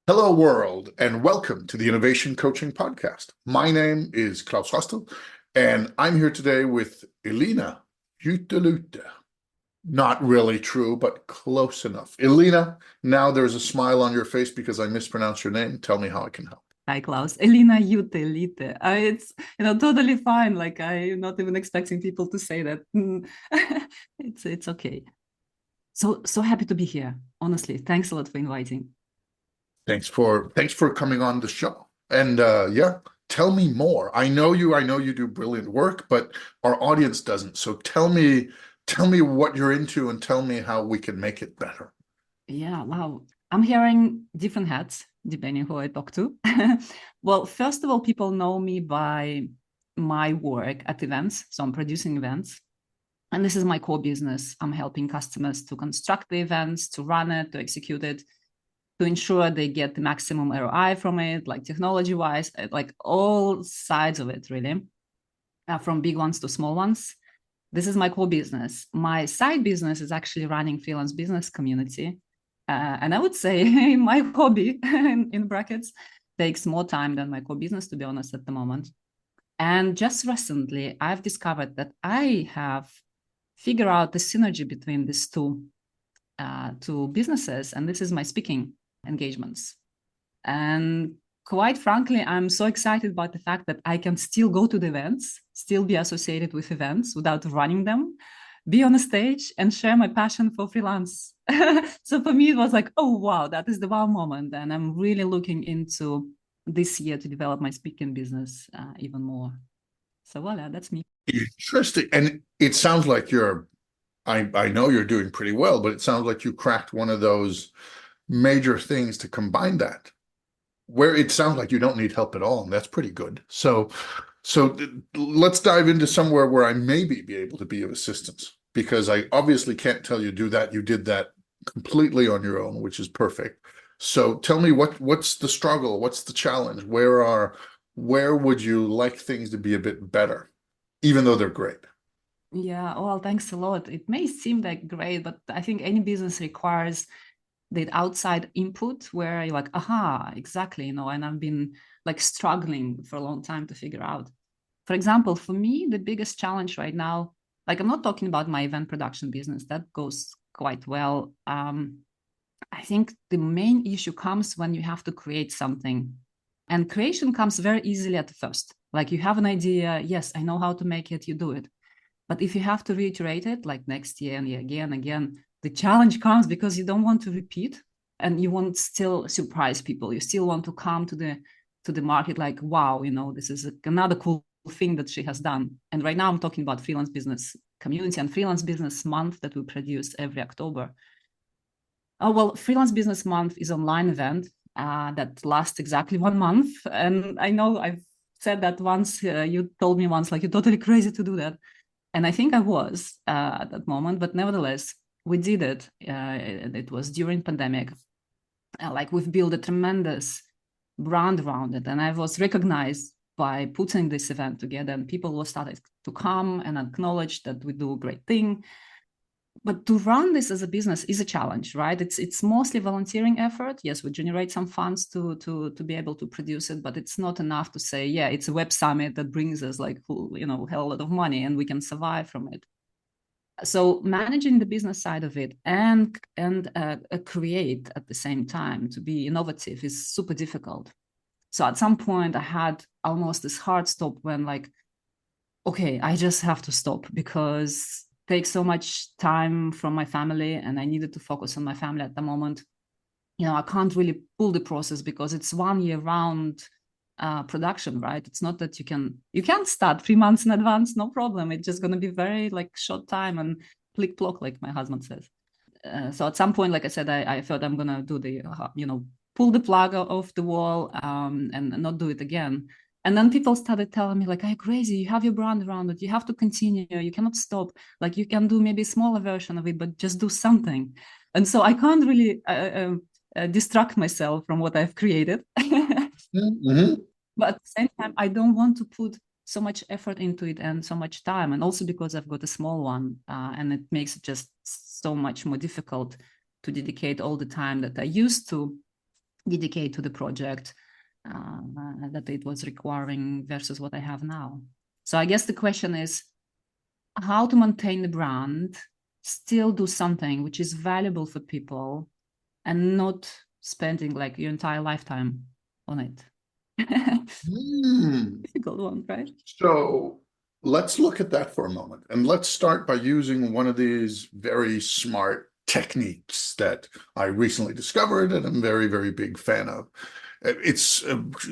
Hello, world, and welcome to the Innovation Coaching Podcast. My name is Klaus Hostel, and I'm here today with Elina Jutelute. Not really true, but close enough. Elina, now there's a smile on your face because I mispronounced your name. Tell me how I can help. Hi, Klaus. Elina Jutelite. It's totally fine. Like I'm not even expecting people to say that. It's okay. So happy to be here. Honestly, thanks a lot for inviting. Thanks for coming on the show. And yeah, tell me more. I know you do brilliant work, but our audience doesn't. So tell me what you're into and tell me how we can make it better. Yeah, wow. I'm hearing different hats depending who I talk to. Well, first of all, people know me by my work at events. So I'm producing events. And this is my core business. I'm helping customers to construct the events, to run it, to execute it, to ensure they get the maximum ROI from it, like technology-wise, like all sides of it, really, from big ones to small ones. This is my core business. My side business is actually running freelance business community. And I would say my hobby, in brackets, takes more time than my core business, to be honest, at the moment. And just recently, I've discovered that I have figured out the synergy between these two businesses, and this is my speaking engagements. And quite frankly, I'm so excited about the fact that I can still go to the events, still be associated with events without running them, be on a stage and share my passion for freelance. So for me, it was like, oh, wow, that is the wow moment. And I'm really looking into this year to develop my speaking business even more. So voila, that's me. Interesting. And it sounds like I know you're doing pretty well, but it sounds like you cracked one of those major things to combine that, where it sounds like you don't need help at all, and that's pretty good. So let's dive into somewhere where I maybe be able to be of assistance, because I obviously can't tell you do that. You did that completely on your own, which is perfect. So tell me what's the struggle? What's the challenge? Where would you like things to be a bit better, even though they're great? Yeah, well, thanks a lot. It may seem like great, but I think any business requires the outside input where you're like, aha, exactly, and I've been like struggling for a long time to figure out. For example, for me, the biggest challenge right now, like I'm not talking about my event production business, that goes quite well. I think the main issue comes when you have to create something. And creation comes very easily at first. Like you have an idea, yes, I know how to make it, you do it. But if you have to reiterate it like next year and again, the challenge comes because you don't want to repeat and you want to still surprise people. You still want to come to the market like, wow, this is another cool thing that she has done. And right now I'm talking about freelance business community and freelance business month that we produce every October. Oh, well, freelance business month is an online event that lasts exactly 1 month. And I know I've said that once. You told me once, like, you're totally crazy to do that. And I think I was at that moment, but nevertheless, we did it. It was during pandemic. Like we've built a tremendous brand around it, and I was recognized by putting this event together, and people were started to come and acknowledge that we do a great thing. But to run this as a business is a challenge, right? It's mostly volunteering effort. Yes, we generate some funds to be able to produce it, but it's not enough to say, yeah, it's a web summit that brings us like hell lot of money and we can survive from it. So managing the business side of it and create at the same time to be innovative is super difficult. So at some point I had almost this hard stop when like, okay, I just have to stop because it takes so much time from my family and I needed to focus on my family at the moment. I can't really pull the process because it's 1 year round production, right? It's not that you can start 3 months in advance, no problem. It's just going to be very like short time and click clock, like my husband says. So at some point, like I said, I thought I'm going to do pull the plug off the wall and not do it again. And then people started telling me like, "Are you crazy? You have your brand around it. You have to continue. You cannot stop. Like you can do maybe a smaller version of it, but just do something." And so I can't really distract myself from what I've created. Mm-hmm. But at the same time, I don't want to put so much effort into it and so much time. And also because I've got a small one and it makes it just so much more difficult to dedicate all the time that I used to. dedicate to the project that it was requiring versus what I have now. So I guess the question is how to maintain the brand, still do something which is valuable for people, and not spending like your entire lifetime on it. Hmm. Difficult one, right? So let's look at that for a moment. And let's start by using one of these very smart techniques that I recently discovered and I'm very, very big fan of. It's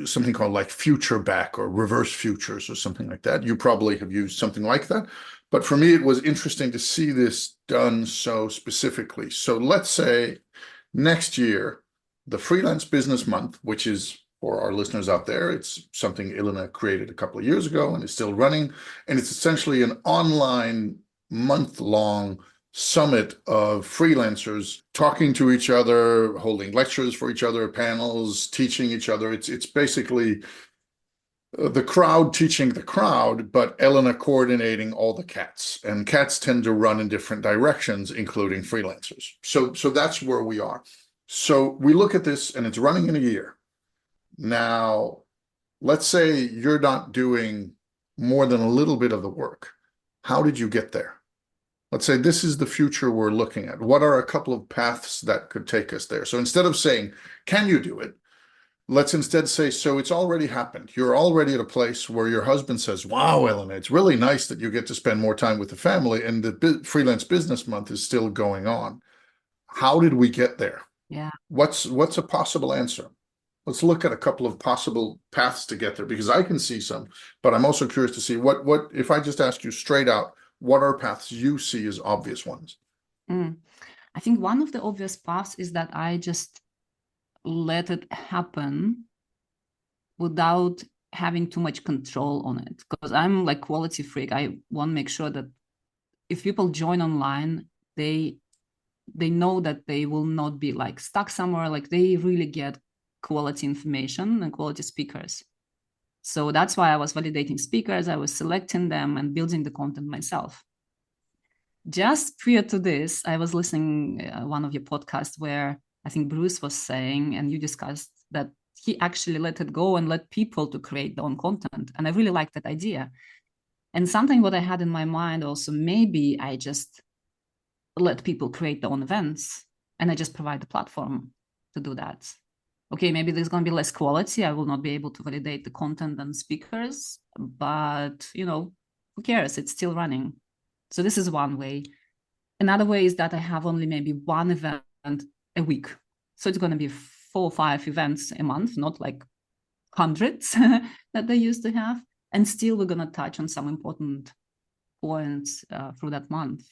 something called like future back or reverse futures or something like that. You probably have used something like that. But for me, it was interesting to see this done so specifically. So let's say next year, the Freelance Business Month, which is for our listeners out there, it's something Ilona created a couple of years ago and is still running. And it's essentially an online month-long summit of freelancers talking to each other, holding lectures for each other, panels, teaching each other. It's basically the crowd teaching the crowd, but Elena coordinating all the cats. And cats tend to run in different directions, including freelancers. So that's where we are. So we look at this and it's running in a year. Now, let's say you're not doing more than a little bit of the work. How did you get there? Let's say this is the future we're looking at. What are a couple of paths that could take us there? So instead of saying, can you do it? Let's instead say, so it's already happened. You're already at a place where your husband says, wow, Elena, it's really nice that you get to spend more time with the family, and the freelance business month is still going on. How did we get there? Yeah. What's a possible answer? Let's look at a couple of possible paths to get there because I can see some, but I'm also curious to see what if I just ask you straight out, what are paths you see as obvious ones? Mm. I think one of the obvious paths is that I just let it happen without having too much control on it. Because I'm like quality freak. I want to make sure that if people join online, they know that they will not be like stuck somewhere. Like they really get quality information and quality speakers. So that's why I was validating speakers. I was selecting them and building the content myself. Just prior to this, I was listening one of your podcasts where I think Bruce was saying, and you discussed that he actually let it go and let people to create their own content. And I really liked that idea. And something what I had in my mind also, maybe I just let people create their own events and I just provide the platform to do that. Okay, maybe there's going to be less quality. I will not be able to validate the content and speakers, but who cares? It's still running. So this is one way. Another way is that I have only maybe one event a week. So it's going to be 4 or 5 events a month, not like hundreds that they used to have. And still we're going to touch on some important points through that month.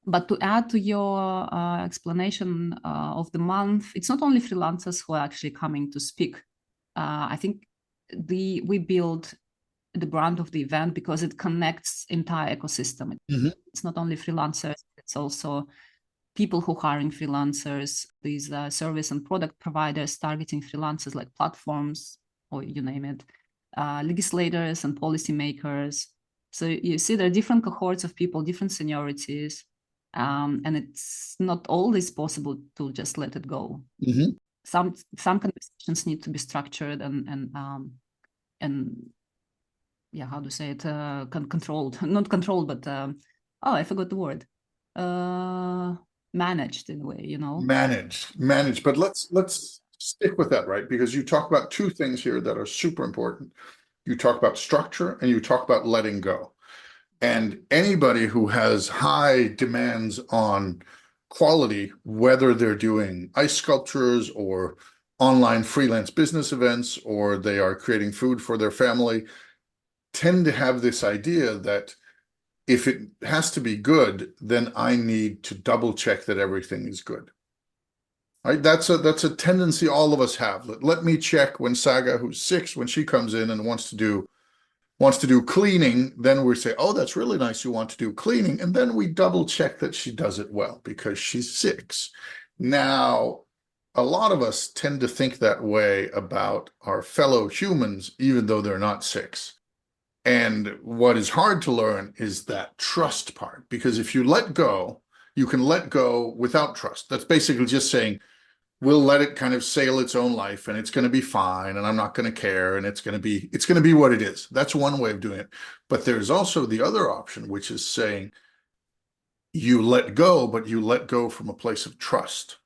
But to add to your explanation of the month, it's not only freelancers who are actually coming to speak. I think we build the brand of the event because it connects entire ecosystem. Mm-hmm. It's not only freelancers, it's also people who hiring freelancers, these service and product providers targeting freelancers like platforms or you name it, legislators and policymakers. So you see there are different cohorts of people, different seniorities, and it's not always possible to just let it go. Mm-hmm. Some conversations need to be structured and yeah, how to say it, controlled, not controlled, but I forgot the word, managed in a way, Managed. But let's stick with that, right? Because you talk about two things here that are super important. You talk about structure and you talk about letting go. And anybody who has high demands on quality, whether they're doing ice sculptures or online freelance business events, or they are creating food for their family, tend to have this idea that if it has to be good, then I need to double check that everything is good. Right? That's a tendency all of us have. Let me check when Saga, who's 6, when she comes in and wants to do cleaning, then we say, oh, that's really nice. You want to do cleaning. And then we double check that she does it well because she's 6. Now, a lot of us tend to think that way about our fellow humans, even though they're not 6. And what is hard to learn is that trust part, because if you let go, you can let go without trust. That's basically just saying, we'll let it kind of sail its own life and it's going to be fine and I'm not going to care and it's going to be what it is. That's one way of doing it. But there's also the other option, which is saying you let go, but you let go from a place of trust.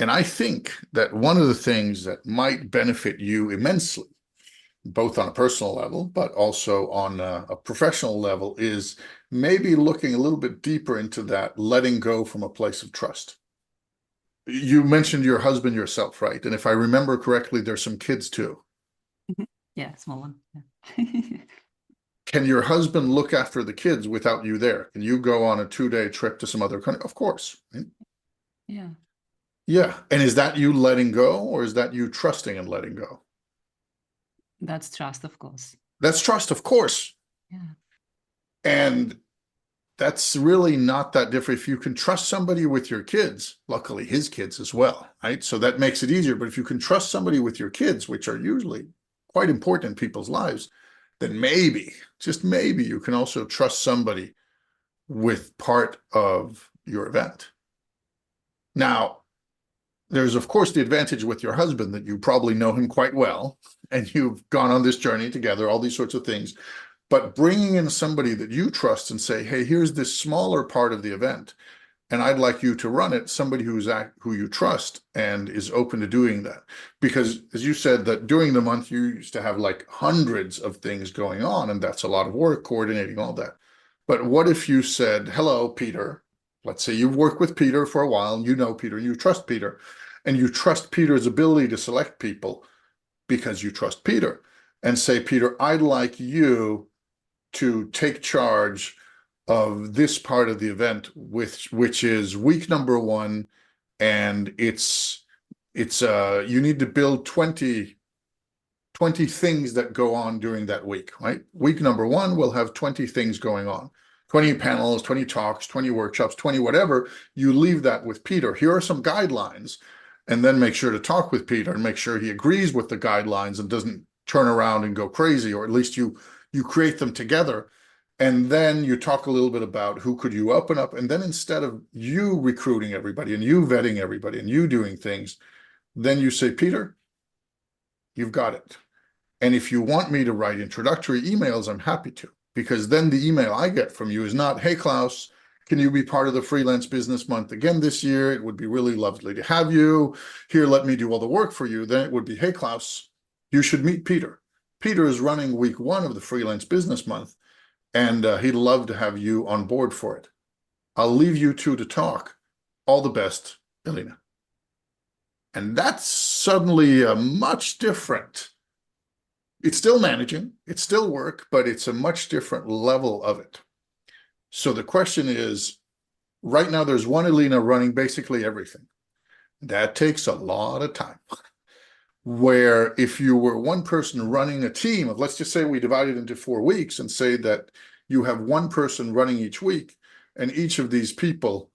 And I think that one of the things that might benefit you immensely, both on a personal level, but also on a professional level, is maybe looking a little bit deeper into that, letting go from a place of trust. You mentioned your husband yourself, right? And if I remember correctly, there's some kids too. Yeah, small one. Yeah. Can your husband look after the kids without you there? Can you go on a 2-day trip to some other country? Of course. Right? Yeah, Yeah. And is that you letting go or is that you trusting and letting go? that's trust, of course. That's trust, of course. Yeah. And that's really not that different. If you can trust somebody with your kids, luckily his kids as well, right? So that makes it easier. But if you can trust somebody with your kids, which are usually quite important in people's lives, then maybe, just maybe, you can also trust somebody with part of your event. Now, there's of course the advantage with your husband that you probably know him quite well and you've gone on this journey together, all these sorts of things. But bringing in somebody that you trust and say, hey, here's this smaller part of the event, and I'd like you to run it, somebody who you trust and is open to doing that. Because as you said, that during the month you used to have like hundreds of things going on, and that's a lot of work coordinating all that. But what if you said, hello, Peter? Let's say you've worked with Peter for a while, and you know Peter, and you trust Peter, and you trust Peter's ability to select people because you trust Peter, and say, Peter, I'd like you to take charge of this part of the event, which is week number 1, and it's you need to build 20 things that go on during that week, right? Week number 1 will have 20 things going on, 20 panels, 20 talks, 20 workshops, 20 whatever. You leave that with Peter. Here are some guidelines, and then make sure to talk with Peter and make sure he agrees with the guidelines and doesn't turn around and go crazy, or at least you create them together. And then you talk a little bit about who could you open up. And then instead of you recruiting everybody and you vetting everybody and you doing things, then you say, Peter, you've got it. And if you want me to write introductory emails, I'm happy to, because then the email I get from you is not, hey, Klaus, can you be part of the Freelance Business Month again this year? It would be really lovely to have you. Here, let me do all the work for you. Then it would be, hey, Klaus, you should meet Peter. Peter is running week 1 of the Freelance Business Month, and he'd love to have you on board for it. I'll leave you two to talk. All the best, Elena. And that's suddenly a much different. It's still managing, it's still work, but it's a much different level of it. So the question is, right now there's one Elena running basically everything. That takes a lot of time. Where if you were one person running a team of, let's just say we divide it into 4 weeks and say that you have one person running each week, and each of these people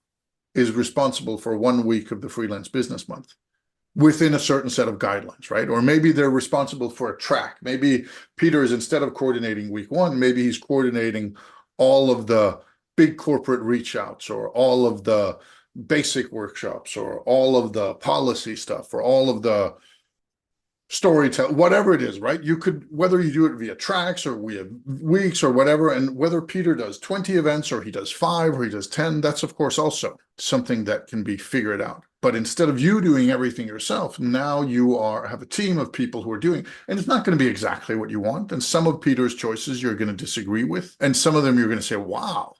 is responsible for 1 week of the Freelance Business Month within a certain set of guidelines, right? Or maybe they're responsible for a track. Maybe Peter is, instead of coordinating week 1, maybe he's coordinating all of the big corporate reach outs, or all of the basic workshops, or all of the policy stuff, or all of the storytelling, whatever it is, right? You could, whether you do it via tracks or via weeks or whatever, and whether Peter does 20 events or he does 5 or he does 10, that's of course also something that can be figured out. But instead of you doing everything yourself, now you have a team of people who are doing, and it's not going to be exactly what you want. And some of Peter's choices you're going to disagree with, and some of them you're going to say, wow,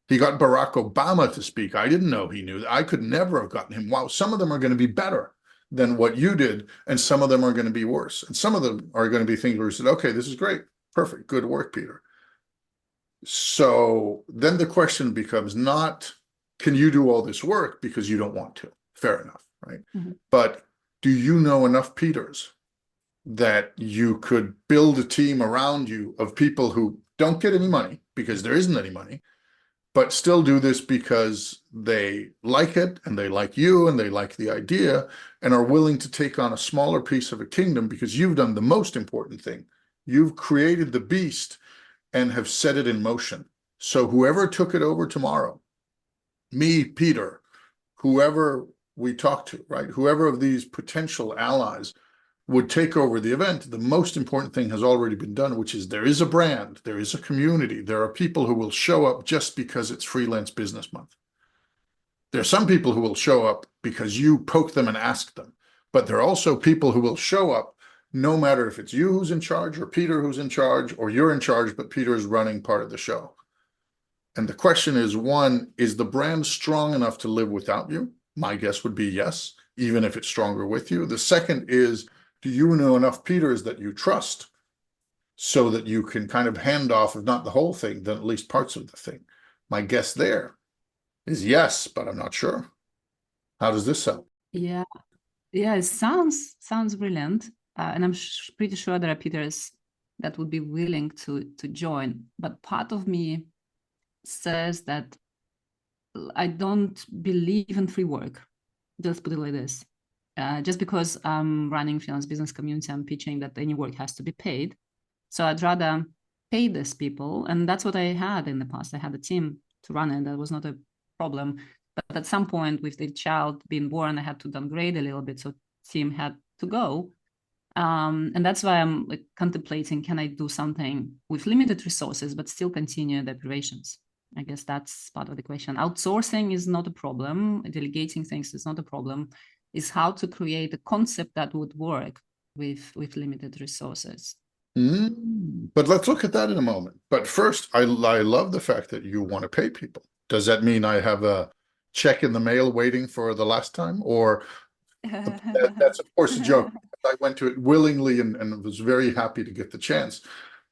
he got Barack Obama to speak. I didn't know he knew that. I could never have gotten him. Wow, some of them are going to be better than what you did, and some of them are going to be worse. And some of them are going to be things where you said, okay, this is great, perfect, good work, Peter. So then the question becomes not, can you do all this work because you don't want to? Fair enough, right? Mm-hmm. But do you know enough Peters that you could build a team around you of people who don't get any money because there isn't any money, but still do this because they like it and they like you and they like the idea and are willing to take on a smaller piece of a kingdom because you've done the most important thing. You've created the beast and have set it in motion. So whoever took it over tomorrow, me, Peter, whoever we talk to, right? Whoever of these potential allies would take over the event, the most important thing has already been done, which is there is a brand, there is a community, there are people who will show up just because it's Freelance Business Month. There are some people who will show up because you poke them and ask them, but there are also people who will show up no matter if it's you who's in charge or Peter who's in charge, or you're in charge, but Peter is running part of the show. And the question is, one, is the brand strong enough to live without you? My guess would be yes, even if it's stronger with you. The second is, do you know enough Peters that you trust so that you can kind of hand off, if not the whole thing, then at least parts of the thing? My guess there is yes, but I'm not sure. How does this sound? Yeah, yeah, it sounds brilliant, and I'm pretty sure there are Peters that would be willing to join. But part of me says that I don't believe in free work. Just put it like this. Just because I'm running freelance business community, I'm pitching that any work has to be paid. So I'd rather pay these people, and that's what I had in the past. I had a team to run it. That was not a problem. But at some point, with the child being born, I had to downgrade a little bit, so team had to go. And that's why I'm like contemplating: can I do something with limited resources but still continue the operations? I guess that's part of the question. Outsourcing is not a problem. Delegating things is not a problem. Is how to create a concept that would work with limited resources. But let's look at that in a moment. But first, I love the fact that you want to pay people. Does that mean I have a check in the mail waiting for the last time? Or that's, of course, a joke. I went to it willingly and was very happy to get the chance,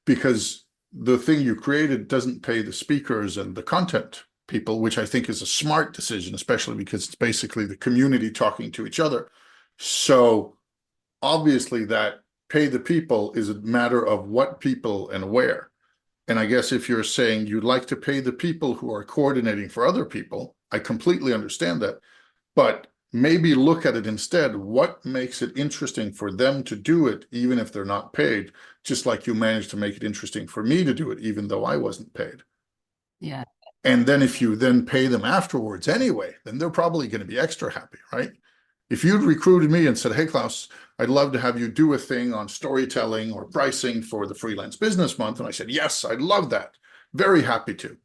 because the thing you created doesn't pay the speakers and the content people, which I think is a smart decision, especially because it's basically the community talking to each other. So obviously that pay the people is a matter of what people and where. And I guess if you're saying you'd like to pay the people who are coordinating for other people, I completely understand that. But maybe look at it instead. What makes it interesting for them to do it, even if they're not paid, just like you managed to make it interesting for me to do it, even though I wasn't paid. Yeah. And then if you then pay them afterwards anyway, then they're probably going to be extra happy, right? If you'd recruited me and said, hey, Klaus, I'd love to have you do a thing on storytelling or pricing for the Freelance Business Month. And I said, yes, I'd love that. Very happy to.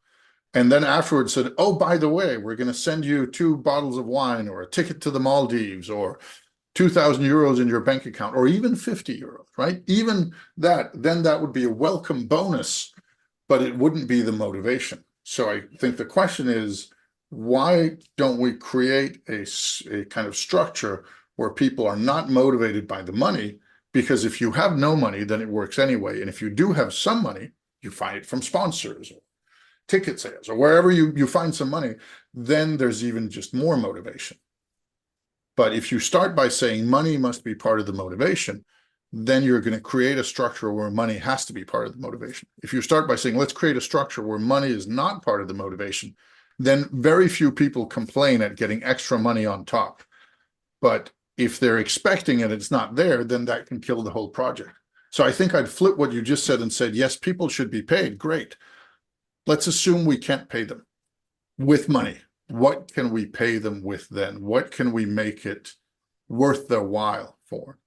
And then afterwards said, oh, by the way, we're going to send you 2 bottles of wine or a ticket to the Maldives or 2,000 euros in your bank account, or even 50 euros, right? Even that, then that would be a welcome bonus, but it wouldn't be the motivation. So I think the question is, why don't we create a kind of structure where people are not motivated by the money? Because if you have no money, then it works anyway. And if you do have some money, you find it from sponsors or ticket sales or wherever you find some money, then there's even just more motivation. But if you start by saying money must be part of the motivation, then you're going to create a structure where money has to be part of the motivation. If you start by saying, let's create a structure where money is not part of the motivation, then very few people complain at getting extra money on top. But if they're expecting it, it's not there, then that can kill the whole project. So I think I'd flip what you just said and said, yes, people should be paid. Great. Let's assume we can't pay them with money. What can we pay them with then? What can we make it worth their while for?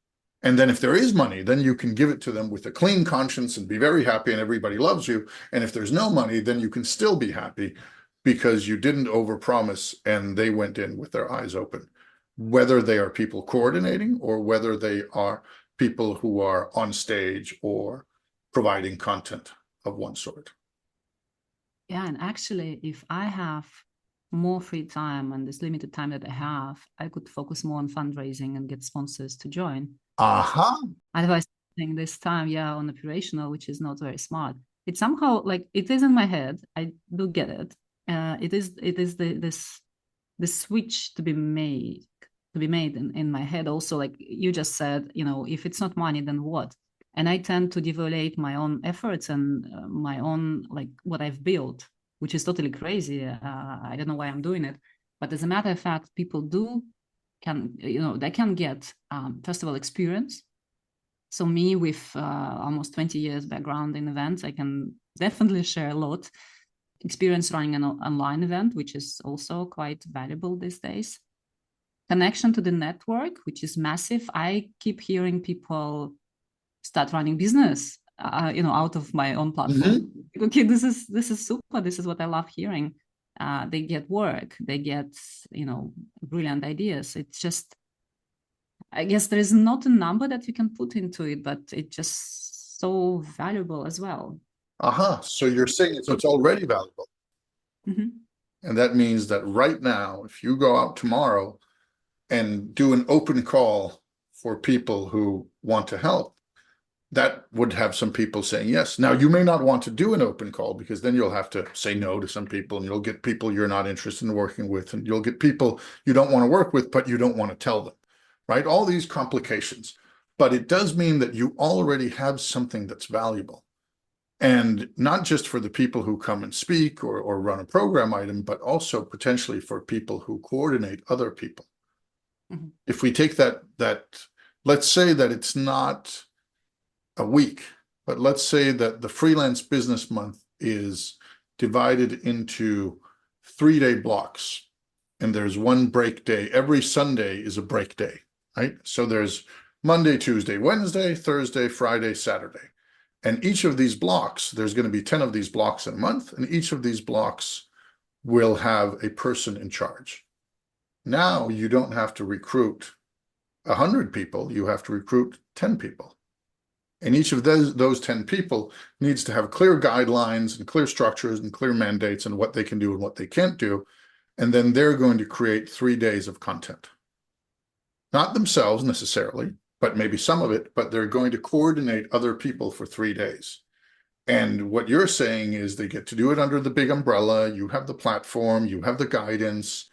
And then if there is money, then you can give it to them with a clean conscience and be very happy and everybody loves you. And if there's no money, then you can still be happy because you didn't overpromise and they went in with their eyes open. Whether they are people coordinating or whether they are people who are on stage or providing content of one sort. Yeah, and actually, if I have more free time and this limited time that I have, I could focus more on fundraising and get sponsors to join. Aha. Otherwise, spending this time, yeah, on operational, which is not very smart. It's somehow like it is in my head. I do get it. It is this switch to be made in my head. Also, like you just said, if it's not money, then what? And I tend to devaluate my own efforts and my own, like what I've built, which is totally crazy. I don't know why I'm doing it, but as a matter of fact, people they can get first of all experience. So me with almost 20 years background in events, I can definitely share a lot. Experience running an online event, which is also quite valuable these days. connection to the network, which is massive. I keep hearing people start running business, out of my own platform. Mhm. Okay, this is super. This is what I love hearing. They get work, they get brilliant ideas. It's just, I guess there is not a number that you can put into it, but it's just so valuable as well. Aha. So you're saying so it's already valuable. Mhm. And that means that right now, if you go out tomorrow and do an open call for people who want to help, that would have some people saying yes. Now, you may not want to do an open call because then you'll have to say no to some people and you'll get people you're not interested in working with, and you'll get people you don't want to work with, but you don't want to tell them, right? All these complications. But it does mean that you already have something that's valuable. And not just for the people who come and speak or run a program item, but also potentially for people who coordinate other people. Mhm. If we take that, let's say that it's not a week, but let's say that the freelance business month is divided into 3-day blocks, and there's one break day. Every Sunday is a break day, right? So there's Monday, Tuesday, Wednesday, Thursday, Friday, Saturday. And each of these blocks, there's going to be 10 of these blocks in a month, and each of these blocks will have a person in charge. Now you don't have to recruit 100 people, you have to recruit 10 people. And each of those 10 people needs to have clear guidelines and clear structures and clear mandates and what they can do and what they can't do. And then they're going to create 3 days of content. Not themselves necessarily, but maybe some of it, but they're going to coordinate other people for 3 days. And what you're saying is they get to do it under the big umbrella. You have the platform, you have the guidance,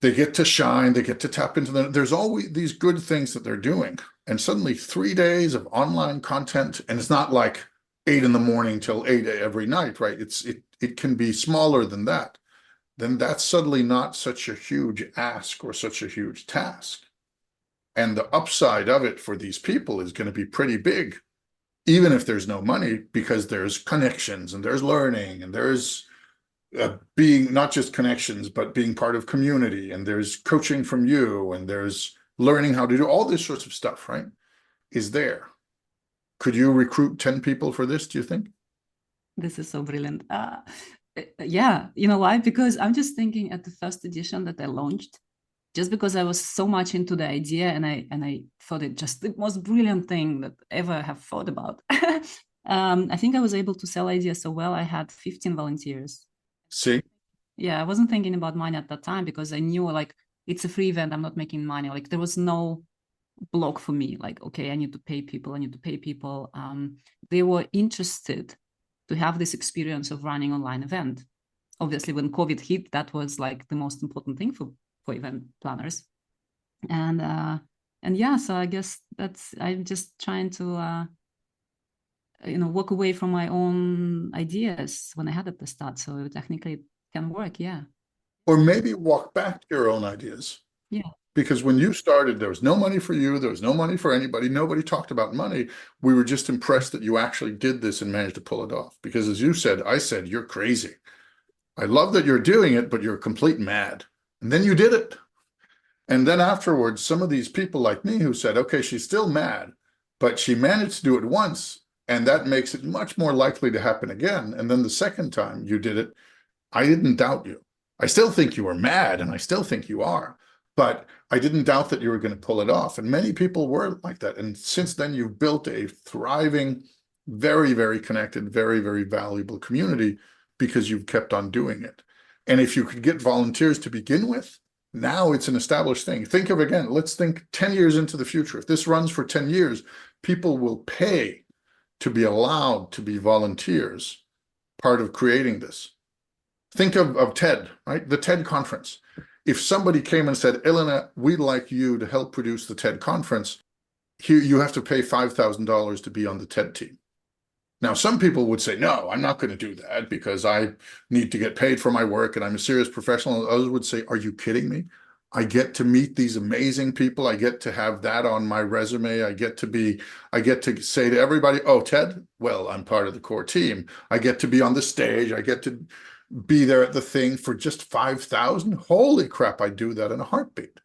they get to shine, they get to tap into there's always these good things that they're doing. And suddenly 3 days of online content, and it's not like 8 in the morning till 8 every night, right? It can be smaller than that. Then that's suddenly not such a huge ask or such a huge task. And the upside of it for these people is going to be pretty big, even if there's no money, because there's connections and there's learning and there's being not just connections, but being part of community, and there's coaching from you, and there's learning how to do all this sorts of stuff, right? Is there. Could you recruit 10 people for this, do you think? This is so brilliant. Yeah, you know why? Because I'm just thinking at the first edition that I launched, just because I was so much into the idea, and I thought it just the most brilliant thing that ever have thought about. I think I was able to sell ideas so well. I had 15 volunteers. See? Yeah, I wasn't thinking about money at that time because I knew like it's a free event. I'm not making money. Like there was no block for me. Like, okay, I need to pay people. I need to pay people. They were interested to have this experience of running online event. Obviously, when COVID hit, that was like the most important thing for event planners. And yeah, so I guess that's I'm just trying to walk away from my own ideas when I had at the start. So technically, it can work. Yeah, Or maybe walk back to your own ideas. yeah. Because when you started, there was no money for you, there was no money for anybody, nobody talked about money. We were just impressed that you actually did this and managed to pull it off. Because as you said, I said, you're crazy. I love that you're doing it, but you're complete mad. And then you did it. And then afterwards, some of these people like me who said, okay, she's still mad, but she managed to do it once, and that makes it much more likely to happen again. And then the second time you did it, I didn't doubt you. I still think you were mad, and I still think you are, but I didn't doubt that you were going to pull it off. And many people were like that. And since then, you've built a thriving, very, very connected, very, very valuable community because you've kept on doing it. And if you could get volunteers to begin with, now it's an established thing. Think of again, let's think 10 years into the future. If this runs for 10 years, people will pay to be allowed to be volunteers, part of creating this. Think of TED, right? The TED conference. If somebody came and said, Elena, we'd like you to help produce the TED conference, here you have to pay $5,000 to be on the TED team. Now, some people would say, no, I'm not going to do that because I need to get paid for my work and I'm a serious professional. Others would say, are you kidding me? I get to meet these amazing people. I get to have that on my resume. I get to say to everybody, oh, TED, well, I'm part of the core team. I get to be on the stage. I get to be there at the thing for just 5,000. Holy crap, I do that in a heartbeat.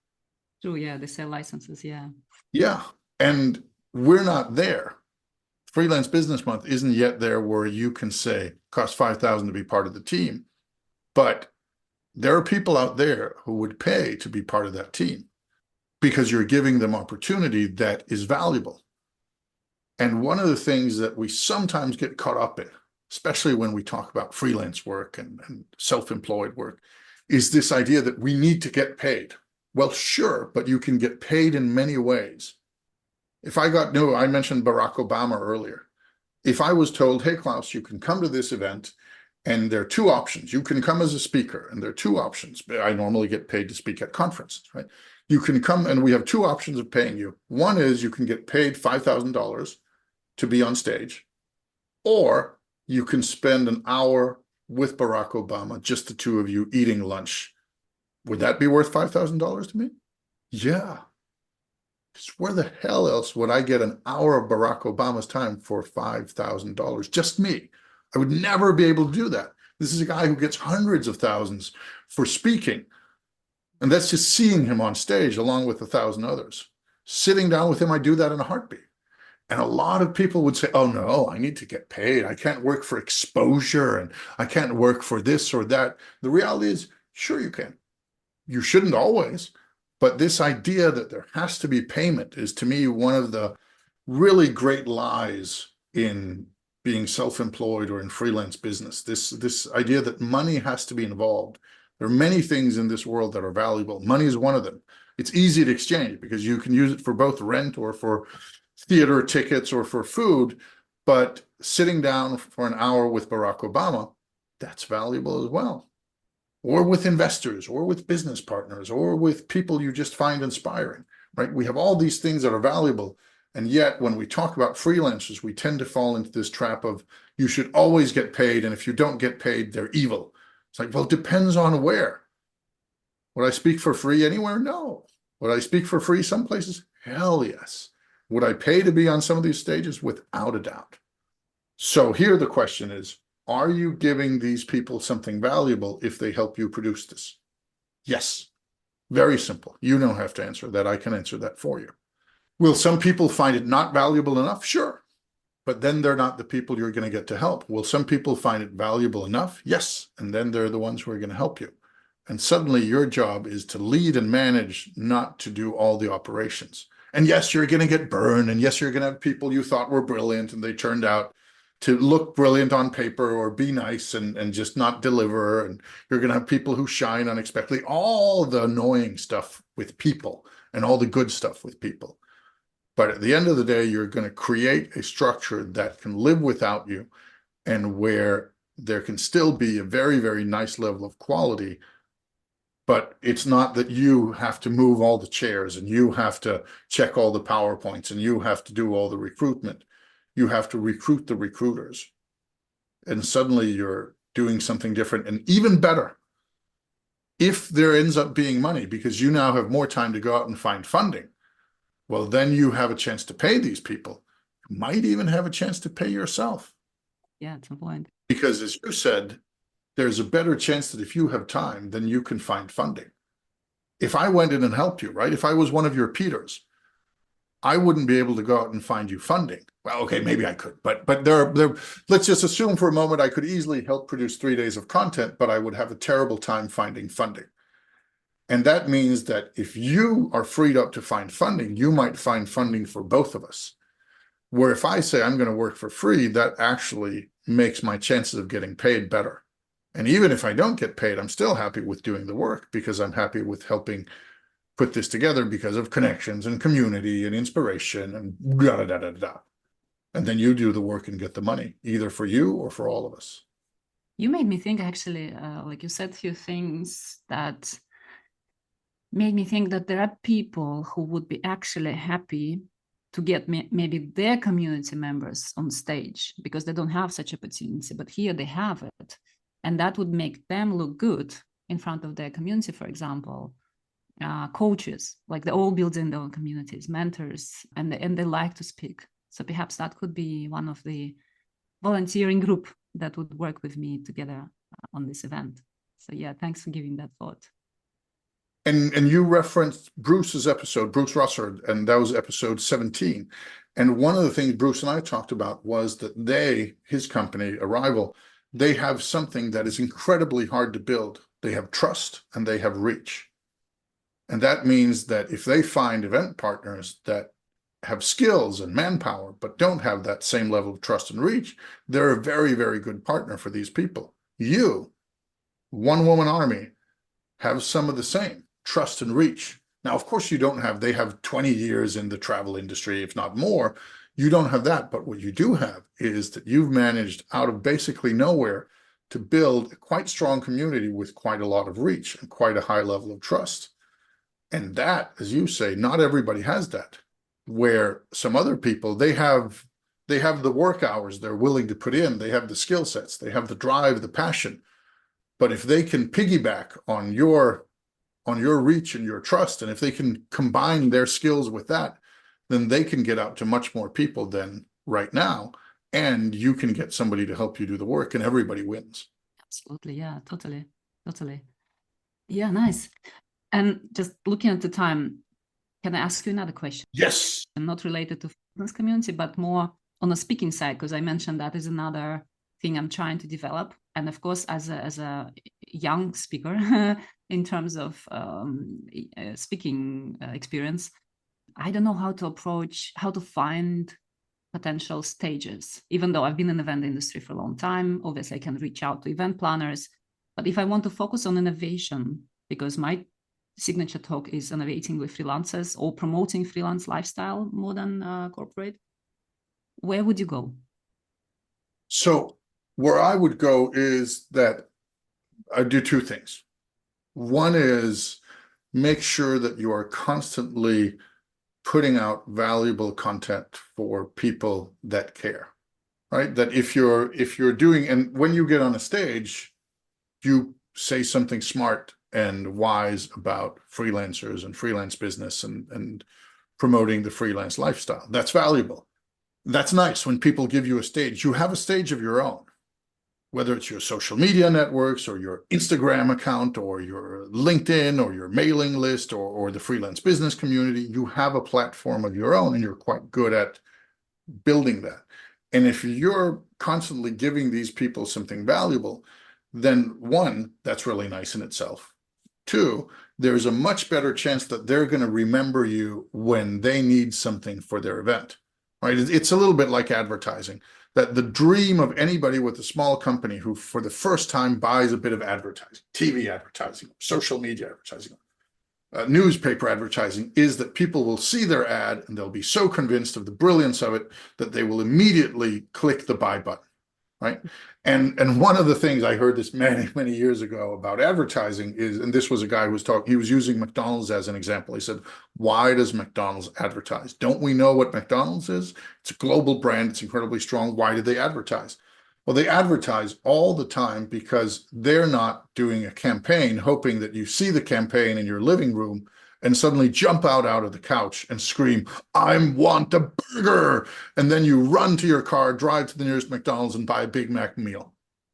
True, yeah, they sell licenses, yeah. Yeah. And we're not there. Freelance Business Month isn't yet there where you can say, cost 5,000 to be part of the team. But there are people out there who would pay to be part of that team because you're giving them opportunity that is valuable. And one of the things that we sometimes get caught up in, especially when we talk about freelance work and self-employed work, is this idea that we need to get paid. Well, sure, but you can get paid in many ways. If I got new, I mentioned Barack Obama earlier. If I was told, hey, Klaus, you can come to this event and there are two options. You can come as a speaker and there are two options. I normally get paid to speak at conferences, right? You can come and we have two options of paying you. One is you can get paid $5,000 to be on stage, or you can spend an hour with Barack Obama, just the two of you eating lunch. Would that be worth $5,000 to me? Yeah. Where the hell else would I get an hour of Barack Obama's time for $5,000? Just me. I would never be able to do that. This is a guy who gets hundreds of thousands for speaking. And that's just seeing him on stage along with 1,000 others. Sitting down with him, I do that in a heartbeat. And a lot of people would say, oh no, I need to get paid. I can't work for exposure and I can't work for this or that. The reality is, sure you can. You shouldn't always, but this idea that there has to be payment is to me one of the really great lies in being self-employed or in freelance business. This idea that money has to be involved. There are many things in this world that are valuable. Money is one of them. It's easy to exchange because you can use it for both rent or for theater tickets or for food, but sitting down for an hour with Barack Obama, that's valuable as well. Or with investors, or with business partners, or with people you just find inspiring, right? We have all these things that are valuable. And yet, when we talk about freelancers, we tend to fall into this trap of you should always get paid. And if you don't get paid, they're evil. It's like, well, it depends on where. Would I speak for free anywhere? No. Would I speak for free some places? Hell yes. Would I pay to be on some of these stages? Without a doubt. So here the question is, are you giving these people something valuable if they help you produce this? Yes. Very simple. You don't have to answer that. I can answer that for you. Will some people find it not valuable enough? Sure. But then they're not the people you're going to get to help. Will some people find it valuable enough? Yes. And then they're the ones who are going to help you. And suddenly your job is to lead and manage, not to do all the operations. And yes, you're going to get burned. And yes, you're going to have people you thought were brilliant and they turned out to look brilliant on paper or be nice and just not deliver. And you're going to have people who shine unexpectedly, all the annoying stuff with people and all the good stuff with people. But at the end of the day, you're going to create a structure that can live without you and where there can still be a very, very nice level of quality. But it's not that you have to move all the chairs and you have to check all the PowerPoints and you have to do all the recruitment. You have to recruit the recruiters. And suddenly you're doing something different and even better. If there ends up being money because you now have more time to go out and find funding, well, then you have a chance to pay these people. You might even have a chance to pay yourself. Yeah, it's a point. Because as you said, there's a better chance that if you have time, then you can find funding. If I went in and helped you, right? If I was one of your Peters, I wouldn't be able to go out and find you funding. Well, okay, maybe I could, but let's just assume for a moment I could easily help produce 3 days of content, but I would have a terrible time finding funding. And that means that if you are freed up to find funding, you might find funding for both of us. Where if I say I'm going to work for free, that actually makes my chances of getting paid better. And even if I don't get paid, I'm still happy with doing the work because I'm happy with helping put this together because of connections and community and inspiration and da da da da da. And then you do the work and get the money, either for you or for all of us. You made me think actually, like you said, a few things that made me think that there are people who would be actually happy to get maybe their community members on stage because they don't have such opportunity, but here they have it. And that would make them look good in front of their community, for example. Coaches, like they're all building their own communities, mentors, and they like to speak. So perhaps that could be one of the volunteering group that would work with me together on this event. So yeah, thanks for giving that thought. And you referenced Bruce's episode, Bruce Russert, and that was episode 17. And one of the things Bruce and I talked about was that his company, Arrival, they have something that is incredibly hard to build. They have trust and they have reach. And that means that if they find event partners that have skills and manpower, but don't have that same level of trust and reach, they're a very, very good partner for these people. You, one woman army, have some of the same trust and reach. Now, of course, they have 20 years in the travel industry, if not more. You don't have that. But what you do have is that you've managed out of basically nowhere to build a quite strong community with quite a lot of reach and quite a high level of trust. And that, as you say, not everybody has that. Where some other people, they have the work hours they're willing to put in, they have the skill sets, they have the drive, the passion. But if they can piggyback on your reach and your trust, and if they can combine their skills with that, then they can get out to much more people than right now, and you can get somebody to help you do the work, and everybody wins. Absolutely. Yeah, totally. Totally. Yeah, nice. And just looking at the time, can I ask you another question? Yes. And not related to fitness community, but more on the speaking side, because I mentioned that is another thing I'm trying to develop. And of course, as a young speaker, in terms of speaking experience, I don't know how to find potential stages. Even though I've been in the event industry for a long time, obviously I can reach out to event planners. But if I want to focus on innovation, because my signature talk is innovating with freelancers or promoting freelance lifestyle more than corporate, where would you go? So where I would go is that I do two things. One is make sure that you are constantly putting out valuable content for people that care, right? That if you're doing, and when you get on a stage, you say something smart and wise about freelancers and freelance business and promoting the freelance lifestyle. That's valuable. That's nice when people give you a stage. You have a stage of your own, whether it's your social media networks or your Instagram account or your LinkedIn or your mailing list or the freelance business community. You have a platform of your own and you're quite good at building that. And if you're constantly giving these people something valuable, then one, that's really nice in itself. Two, there's a much better chance that they're going to remember you when they need something for their event, right? It's a little bit like advertising, that the dream of anybody with a small company who for the first time buys a bit of advertising, TV advertising, social media advertising, newspaper advertising, is that people will see their ad and they'll be so convinced of the brilliance of it that they will immediately click the buy button, right? And one of the things I heard this many years ago about advertising is, and this was a guy who was talking, he was using McDonald's as an example. He said, why does McDonald's advertise? Don't we know what McDonald's is? It's a global brand. It's incredibly strong. Why do they advertise? Well, they advertise all the time because they're not doing a campaign hoping that you see the campaign in your living room and suddenly jump out of the couch and scream, I want a burger. And then you run to your car, drive to the nearest McDonald's and buy a Big Mac meal.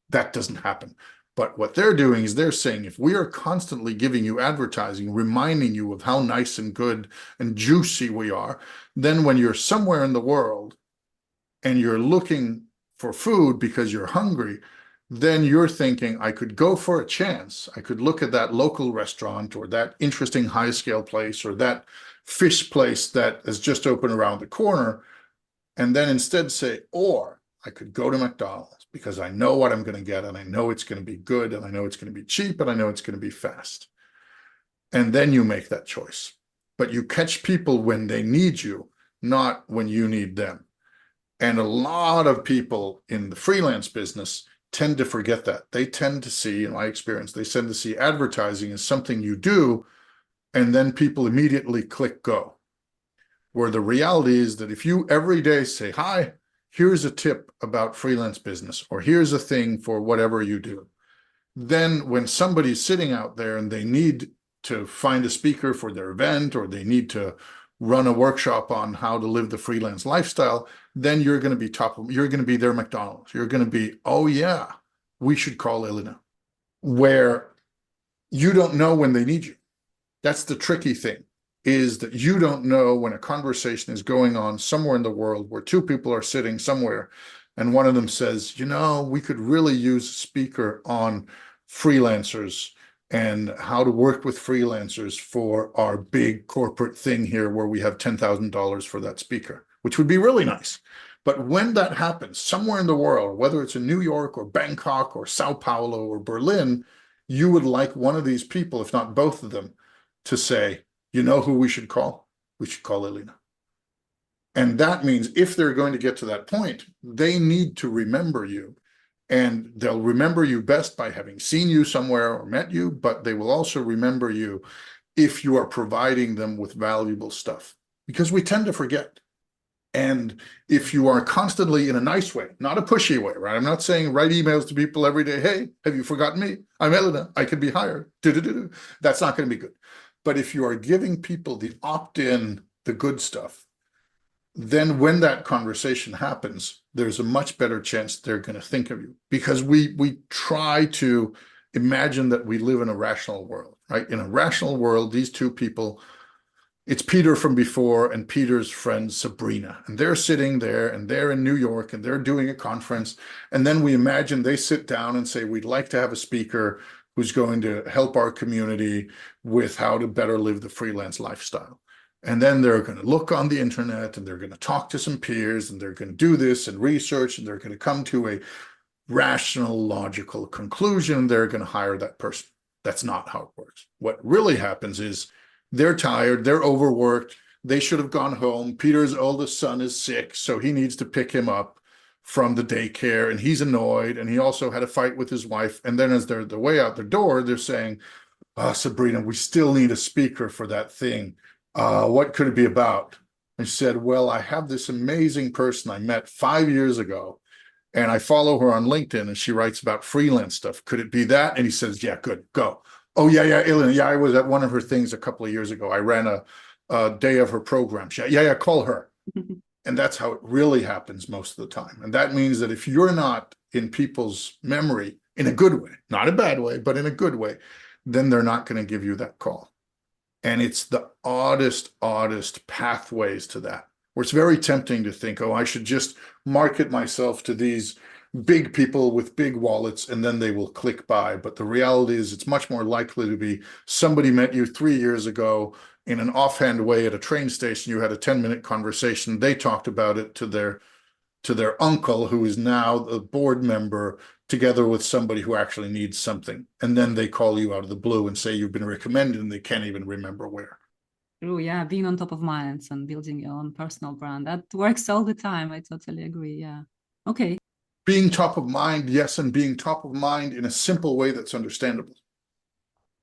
That doesn't happen. But what they're doing is they're saying, if we are constantly giving you advertising, reminding you of how nice and good and juicy we are, then when you're somewhere in the world and you're looking for food because you're hungry, then you're thinking, I could go for a chance. I could look at that local restaurant or that interesting high scale place or that fish place that has just opened around the corner. And then instead say, or I could go to McDonald's because I know what I'm going to get and I know it's going to be good and I know it's going to be cheap and I know it's going to be fast. And then you make that choice. But you catch people when they need you, not when you need them. And a lot of people in the freelance business tend to forget that. They tend to see, in my experience, they tend to see advertising as something you do, and then people immediately click go. Where the reality is that if you every day say, hi, here's a tip about freelance business, or here's a thing for whatever you do, then when somebody's sitting out there and they need to find a speaker for their event, or they need to run a workshop on how to live the freelance lifestyle, then you're going to be you're going to be their McDonald's. You're going to be, oh yeah, we should call Elena, where you don't know when they need you. That's the tricky thing, is that you don't know when a conversation is going on somewhere in the world where two people are sitting somewhere and one of them says, we could really use a speaker on freelancers and how to work with freelancers for our big corporate thing here where we have $10,000 for that speaker, which would be really nice. But when that happens somewhere in the world, whether it's in New York or Bangkok or Sao Paulo or Berlin, you would like one of these people, if not both of them, to say, you know who we should call? We should call Elena. And that means if they're going to get to that point, they need to remember you. And they'll remember you best by having seen you somewhere or met you, but they will also remember you if you are providing them with valuable stuff, because we tend to forget. And if you are constantly in a nice way, not a pushy way, right? I'm not saying write emails to people every day. Hey, have you forgotten me? I'm Elena. I can be hired. That's not going to be good. But if you are giving people the opt-in, the good stuff, then when that conversation happens, there's a much better chance they're going to think of you, because we try to imagine that we live in a rational world, right? In a rational world, these two people, it's Peter from before and Peter's friend Sabrina, and they're sitting there and they're in New York and they're doing a conference. And then we imagine they sit down and say, we'd like to have a speaker who's going to help our community with how to better live the freelance lifestyle. And then they're going to look on the internet and they're going to talk to some peers and they're going to do this and research and they're going to come to a rational, logical conclusion. They're going to hire that person. That's not how it works. What really happens is they're tired, they're overworked, they should have gone home. Peter's oldest son is sick, so he needs to pick him up from the daycare, and he's annoyed, and he also had a fight with his wife. And then as they're the way out the door, they're saying, oh, Sabrina, we still need a speaker for that thing. What could it be about? And she said, well, I have this amazing person I met 5 years ago, and I follow her on LinkedIn, and she writes about freelance stuff. Could it be that? And he says, yeah, good, go. Oh, yeah, Elena. Yeah, I was at one of her things a couple of years ago. I ran a day of her program. Yeah, call her. And that's how it really happens most of the time. And that means that if you're not in people's memory in a good way, not a bad way, but in a good way, then they're not going to give you that call. And it's the oddest pathways to that, where it's very tempting to think, oh, I should just market myself to these big people with big wallets and then they will click buy. But the reality is it's much more likely to be somebody met you 3 years ago in an offhand way at a train station. You had a 10-minute conversation. They talked about it to their uncle, who is now a board member, together with somebody who actually needs something. And then they call you out of the blue and say you've been recommended, and they can't even remember where. True, yeah, being on top of minds and building your own personal brand. That works all the time. I totally agree. Yeah. Okay. Being top of mind, yes, and being top of mind in a simple way that's understandable.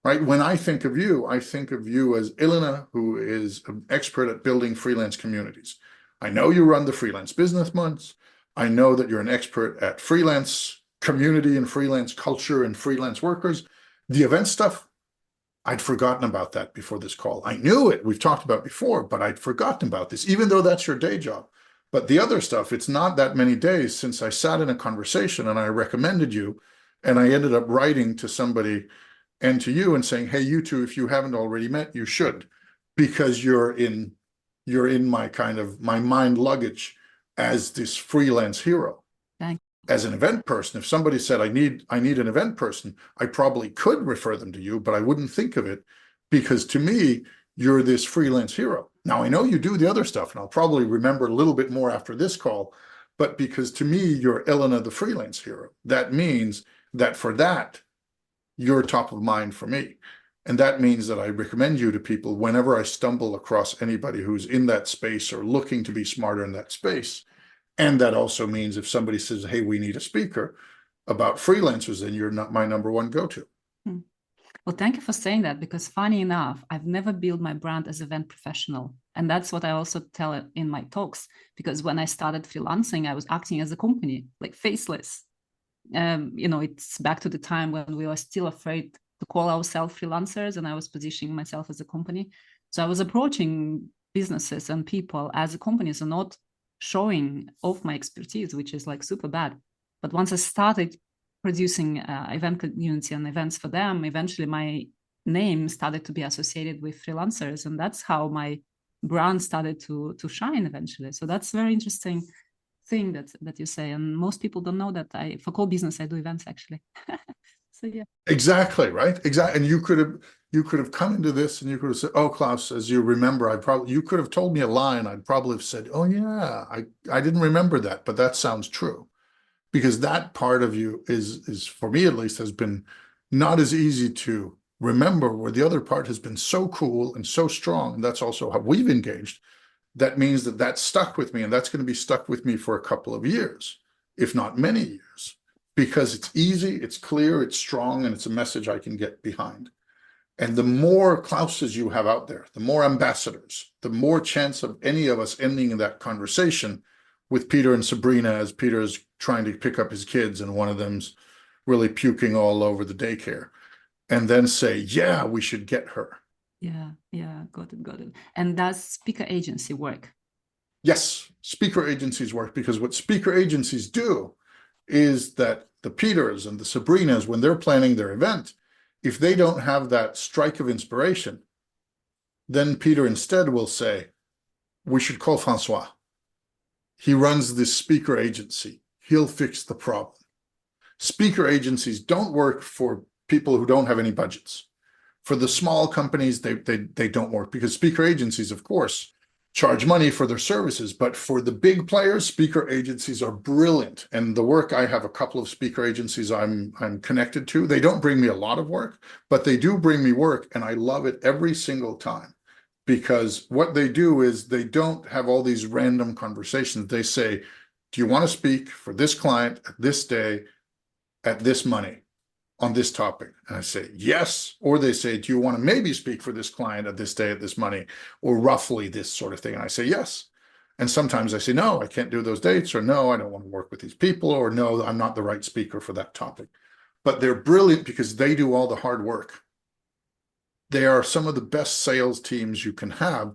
Right? When I think of you as Ilona, who is an expert at building freelance communities. I know you run the freelance business months. I know that you're an expert at freelance community and freelance culture and freelance workers. The event stuff, I'd forgotten about that before this call. I knew it, we've talked about before, but I'd forgotten about this, even though that's your day job. But the other stuff, it's not that many days since I sat in a conversation and I recommended you, and I ended up writing to somebody and to you and saying, hey, you two, if you haven't already met, you should, because you're in my kind of my mind luggage as this freelance hero. Thank As an event person, if somebody said, I need an event person, I probably could refer them to you, but I wouldn't think of it, because to me, you're this freelance hero. Now, I know you do the other stuff, and I'll probably remember a little bit more after this call, but because to me, you're Elena, the freelance hero. That means that for that, you're top of mind for me. And that means that I recommend you to people whenever I stumble across anybody who's in that space or looking to be smarter in that space. And that also means if somebody says, hey, we need a speaker about freelancers, then you're not my number one go-to. Well, thank you for saying that, because funny enough, I've never built my brand as event professional. And that's what I also tell in my talks, because when I started freelancing, I was acting as a company, like faceless. It's back to the time when we were still afraid to call ourselves freelancers, and I was positioning myself as a company. So I was approaching businesses and people as a company, so not showing off my expertise, which is like super bad. But once I started producing event community and events for them, eventually my name started to be associated with freelancers, and that's how my brand started to shine eventually. So that's very interesting thing that you say, and most people don't know that I, for core business, I do events actually. So yeah. Exactly, right? Exactly. And you could have come into this and you could have said, "Oh, Klaus, as you remember, you could have told me a line. I'd probably have said, "Oh yeah, I didn't remember that, but that sounds true." Because that part of you is for me at least has been not as easy to remember, where the other part has been so cool and so strong. And that's also how we've engaged. That means that that's stuck with me, and that's going to be stuck with me for a couple of years, if not many years, because it's easy, it's clear, it's strong, and it's a message I can get behind. And the more Klauses you have out there, the more ambassadors, the more chance of any of us ending in that conversation with Peter and Sabrina as Peter's trying to pick up his kids and one of them's really puking all over the daycare, and then say, yeah, we should get her. Yeah, got it. And does speaker agency work? Yes, speaker agencies work, because what speaker agencies do is that the Peters and the Sabrinas, when they're planning their event, if they don't have that strike of inspiration, then Peter instead will say, we should call Francois. He runs this speaker agency. He'll fix the problem. Speaker agencies don't work for people who don't have any budgets. For the small companies, they don't work, because speaker agencies, of course, charge money for their services. But for the big players, speaker agencies are brilliant. And the work, I have a couple of speaker agencies I'm connected to. They don't bring me a lot of work, but they do bring me work, and I love it every single time. Because what they do is they don't have all these random conversations. They say, do you want to speak for this client at this day at this money on this topic? And I say, yes. Or they say, do you want to maybe speak for this client at this day at this money, or roughly this sort of thing? And I say, yes. And sometimes I say, no, I can't do those dates, or no, I don't want to work with these people, or no, I'm not the right speaker for that topic. But they're brilliant because they do all the hard work. They are some of the best sales teams you can have,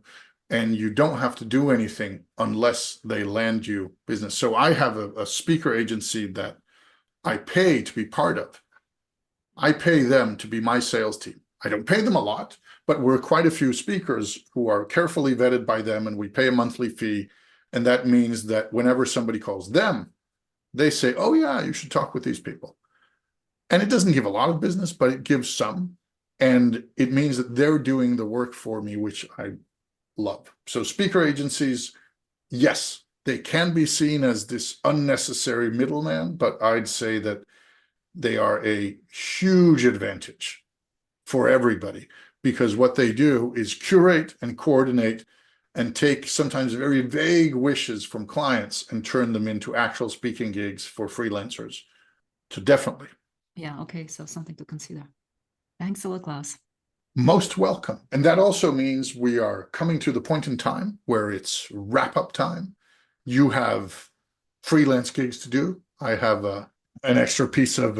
and you don't have to do anything unless they land you business. So I have a speaker agency that I pay to be part of. I pay them to be my sales team. I don't pay them a lot, but we're quite a few speakers who are carefully vetted by them, and we pay a monthly fee. And that means that whenever somebody calls them, they say, oh yeah, you should talk with these people. And it doesn't give a lot of business, but it gives some. And it means that they're doing the work for me, which I love. So speaker agencies, yes, they can be seen as this unnecessary middleman, but I'd say that they are a huge advantage for everybody, because what they do is curate and coordinate and take sometimes very vague wishes from clients and turn them into actual speaking gigs for freelancers. So definitely. Yeah, okay, so something to consider. Thanks a lot, Klaus. Most welcome. And that also means we are coming to the point in time where it's wrap up time. You have freelance gigs to do. I have an extra piece of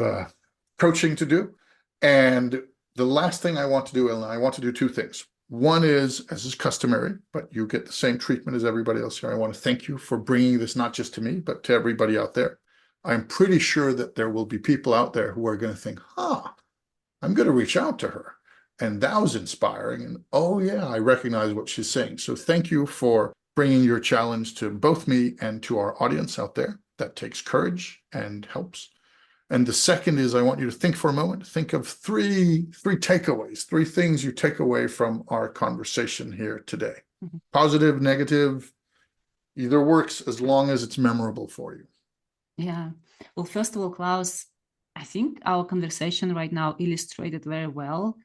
coaching to do. And the last thing I want to do, Ellen, I want to do two things. One is, as is customary, but you get the same treatment as everybody else here. I want to thank you for bringing this not just to me, but to everybody out there. I'm pretty sure that there will be people out there who are going to think, I'm going to reach out to her. And that was inspiring. And oh, yeah, I recognize what she's saying. So thank you for bringing your challenge to both me and to our audience out there. That takes courage and helps. And the second is, I want you to think for a moment, think of three takeaways, three things you take away from our conversation here today. Mhm. Positive, negative, either works as long as it's memorable for you. Yeah. Well, first of all, Klaus, I think our conversation right now illustrated very well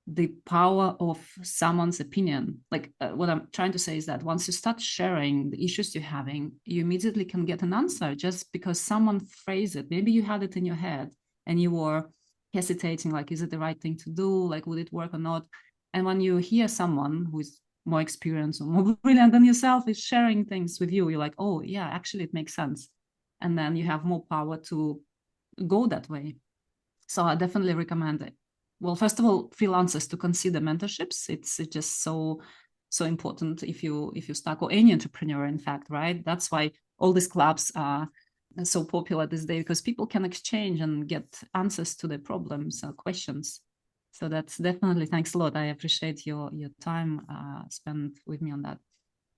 the power of someone's opinion. Like what I'm trying to say is that once you start sharing the issues you're having, you immediately can get an answer just because someone phrased it. Maybe you had it in your head and you were hesitating, like, is it the right thing to do? Like, would it work or not? And when you hear someone who is more experienced or more brilliant than yourself is sharing things with you, you're like, oh, yeah, actually, it makes sense. And then you have more power to go that way. So I definitely recommend it. Well, first of all, freelancers to consider mentorships. It's just so important if you start, or any entrepreneur, in fact, right? That's why all these clubs are so popular this day, because people can exchange and get answers to their problems or questions. So that's definitely, thanks a lot. I appreciate your time spent with me on that.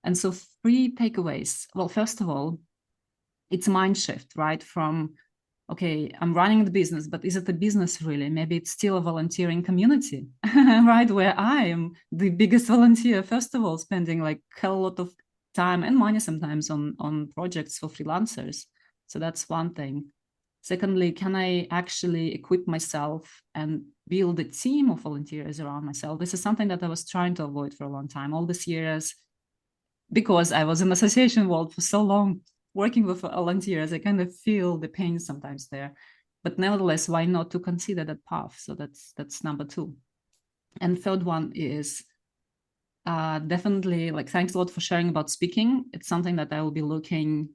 And so 3 takeaways. Well, first of all, it's mind shift, right? From, okay, I'm running the business, but is it a business really? Maybe it's still a volunteering community, right? Where I am the biggest volunteer, first of all, spending like a lot of time and money sometimes on projects for freelancers. So that's one thing. Secondly, can I actually equip myself and build a team of volunteers around myself? This is something that I was trying to avoid for a long time, all these years, because I was in association world for so long, working with volunteers. I kind of feel the pain sometimes there, but nevertheless, why not to consider that path? So that's number 2. And third one is definitely, like, thanks a lot for sharing about speaking. It's something that I will be looking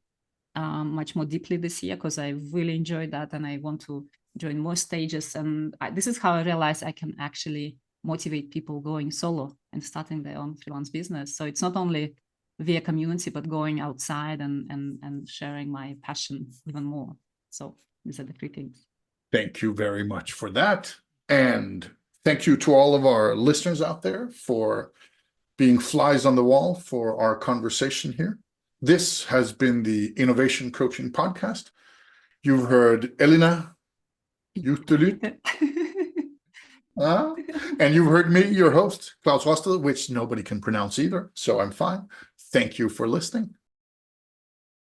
much more deeply this year, because I really enjoyed that and I want to join more stages. And this is how I realize I can actually motivate people going solo and starting their own freelance business. So it's not only via community, but going outside and sharing my passion even more. So these are the 3 things. Thank you very much for that. And thank you to all of our listeners out there for being flies on the wall for our conversation here. This has been the Innovation Coaching Podcast. You've heard Elina Juttelut, and you've heard me, your host, Klaus Hostel, which nobody can pronounce either, so I'm fine. Thank you for listening.